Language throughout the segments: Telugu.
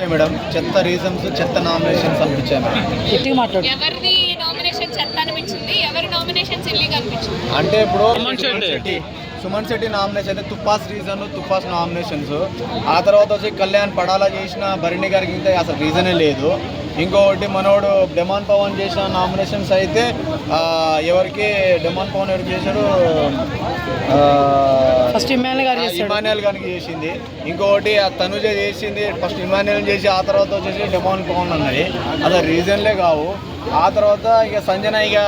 మేడం చెత్త రీజన్స్ చెత్త నామినేషన్స్ అనిపించాయి మేడం. ఎవరిది నామినేషన్ చెత్త అనిపించింది, ఎవరి నామినేషన్స్ ఇల్లీగల్ అనిపించింది? అంటే ఇప్పుడు సుమన్ శెట్టి నామినేషన్ అయితే తుప్పాస్ రీజన్ తుప్పాస్ నామినేషన్స్, ఆ తర్వాత వచ్చి కళ్యాణ్ పడాలా చేసిన భరణి గారికి ఇంకా అసలు రీజనే లేదు. ఇంకొకటి మనోడు డెమాన్ పవన్ చేసిన నామినేషన్స్ అయితే ఎవరికి డెమాన్ పవన్ ఎవరికి చేశాడు, ఫస్ట్ ఇమాన్యుయల్ గారికి చేసింది. ఇంకొకటి తనుజ చేసింది, ఫస్ట్ ఇమాన్యుయల్ చేసి ఆ తర్వాత వచ్చేసి డెమాన్ పవన్ అన్నది. అసలు రీజన్లే కావు. ఆ తర్వాత ఇక సంజన ఇక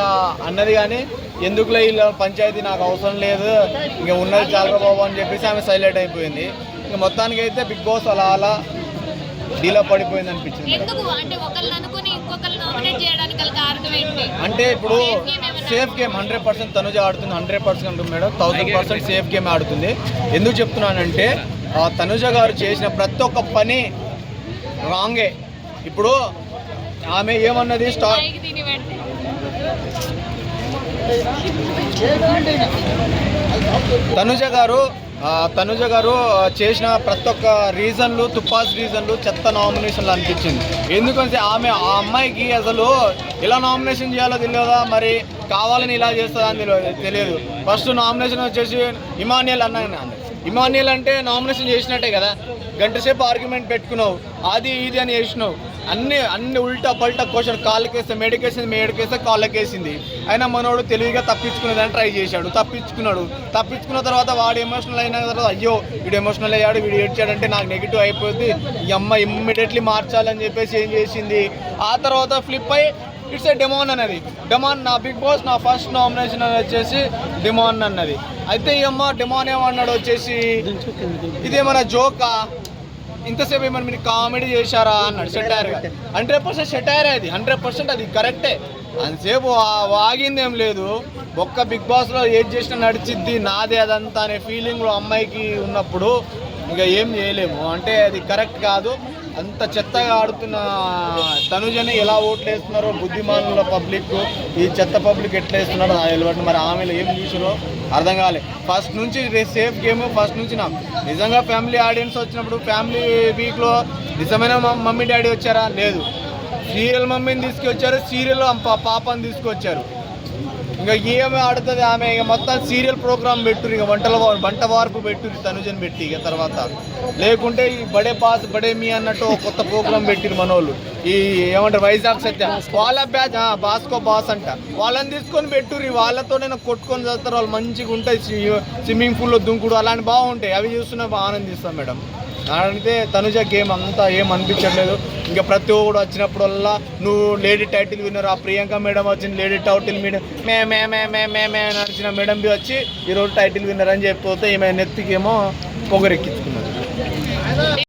అన్నది కానీ ఎందుకులే ఇలా పంచాయతీ నాకు అవసరం లేదు, ఇక ఉన్నది చాలా బాబు అని చెప్పేసి ఆమె సైలెంట్ అయిపోయింది. ఇక మొత్తానికి అయితే బిగ్ బాస్ అలా అలా డీలా పడిపోయింది అనిపించింది. అంటే ఇప్పుడు సేఫ్ గేమ్ 100% తనుజ ఆడుతుంది, 100% మేడం 1000% సేఫ్ గేమ్ ఆడుతుంది. ఎందుకు చెప్తున్నానంటే తనుజ గారు చేసిన ప్రతి ఒక్క పని రాంగే. ఇప్పుడు ఆమె ఏమన్నది తనుజ గారు చేసిన ప్రతి ఒక్క రీజన్లు తుప్పాస్ రీజన్లు చెత్త నామినేషన్లు అనిపించింది. ఎందుకంటే ఆ అమ్మాయికి అసలు ఎలా నామినేషన్ చేయాలో తెలియదా, మరి కావాలని ఇలా చేస్తుందా అని తెలియదు. ఫస్ట్ నామినేషన్ వచ్చేసి ఇమాన్యుయల్ ఇమాన్యుయల్ అంటే నామినేషన్ చేసినట్టే కదా, గంటసేపు ఆర్గ్యుమెంట్ పెట్టుకున్నావు, అది ఇది అని చేసినావు, అన్ని ఉల్టా పల్టా క్వశ్చన్ కాళ్ళకేస్తే మేడకేస్తే కాళ్ళకేసింది. అయినా మనోడు తెలివిగా తప్పించుకునేదాన్ని ట్రై చేశాడు, తప్పించుకున్న తర్వాత వాడు ఎమోషనల్ అయిన తర్వాత అయ్యో వీడు ఎమోషనల్ అయ్యాడు, వీడు ఏడ్చాడంటే నాకు నెగిటివ్ అయిపోద్ది, ఈ అమ్మ ఇమ్మీడియట్లీ మార్చాలని చెప్పేసి ఏం చేసింది. ఆ తర్వాత ఫ్లిప్ అయ్యి ఇట్స్ ఏ డెమాన్ అన్నది. డెమాన్ నా బిగ్ బాస్ నా ఫస్ట్ నామినేషన్ అని వచ్చేసి డెమాన్ అన్నది. అయితే ఈ అమ్మ డెమాన్ ఏమన్నాడు వచ్చేసి ఇదేమన్నా జోకా, ఇంతసేపు ఏమన్నా మీరు కామెడీ చేశారా అన్నాడు. సెటైర్గా 100% సెటైర్, అది 100% అది కరెక్టే. అంతసేపు వాగింది ఏం లేదు. ఒక్క బిగ్ బాస్లో ఏది చేసినా నడిచిద్ది నాదే అదంతా అనే ఫీలింగ్లో అమ్మాయికి ఉన్నప్పుడు ఇక ఏం చేయలేము. అంటే అది కరెక్ట్ కాదు. అంత చెత్తగా ఆడుతున్న తనుజని ఎలా ఓట్లు వేస్తున్నారో బుద్ధిమానుల పబ్లిక్, ఈ చెత్త పబ్లిక్ ఎట్లా వేస్తున్నారో నాకు తెలియదు. మరి ఆమెలో ఏం చూసారో అర్థం కాలే. ఫస్ట్ నుంచి సేఫ్ గేమ్ ఫస్ట్ నుంచి నాకు నిజంగా ఫ్యామిలీ ఆడియన్స్ వచ్చినప్పుడు ఫ్యామిలీ వీక్లో నిజమైన మమ్మీ డాడీ వచ్చారా, లేదు. సీరియల్ మమ్మీని తీసుకొచ్చారు, సీరియల్ పాపని తీసుకొచ్చారు. ఇంకా ఏమి ఆడుతుంది ఆమె, ఇక మొత్తం సీరియల్ ప్రోగ్రామ్ పెట్టురు, ఇక వంట వార్పు పెట్టురు తనుజని పెట్టి. ఇక తర్వాత లేకుంటే ఈ బడే బాస్ బడే మీ అన్నట్టు కొత్త ప్రోగ్రామ్ పెట్టిరు మనోళ్ళు. ఈ ఏమంటారు వైజాగ్ సత్య వాళ్ళ బ్యాచ్ బాస్కో బాస్ అంట, వాళ్ళని తీసుకొని పెట్టుర్రి. వాళ్ళతో నేను కొట్టుకొని చదువుతారు, వాళ్ళు మంచిగా ఉంటాయి, స్విమ్మింగ్ పూల్లో దుంకుడు అలాంటి బాగుంటాయి. అవి చూస్తున్నా బాగా ఆనందిస్తాం మేడం. అంటే తనుజ గేమ్ అంతా ఏం అనిపించట్లేదు. ఇంకా ప్రతి ఒక్కడు వచ్చినప్పుడల్లా నువ్వు లేడీ టైటిల్ విన్నర్, ఆ ప్రియాంక మేడం వచ్చింది లేడీ టైటిల్ మే నడిచిన మేడం బి వచ్చి ఈరోజు టైటిల్ విన్నర్ అని చెప్పిపోతే ఈమె నెత్తికేమో పొగరెక్కించుకున్నారు.